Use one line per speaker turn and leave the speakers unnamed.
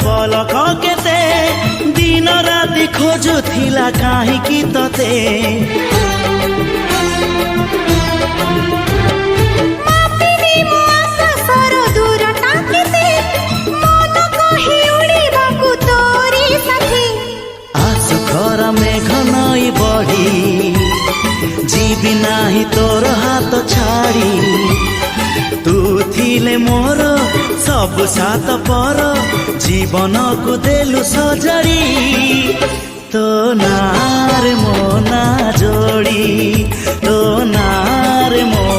पलक केते दिन राति खोजुथिला काहींकि तते मेघ नई बढ़ी जीवी नाही तोर हाथ छाड़ी तू थिले मोर सब सात पर जीवन को देलु सजड़ी तो नार मो ना जोड़ी तो नार मो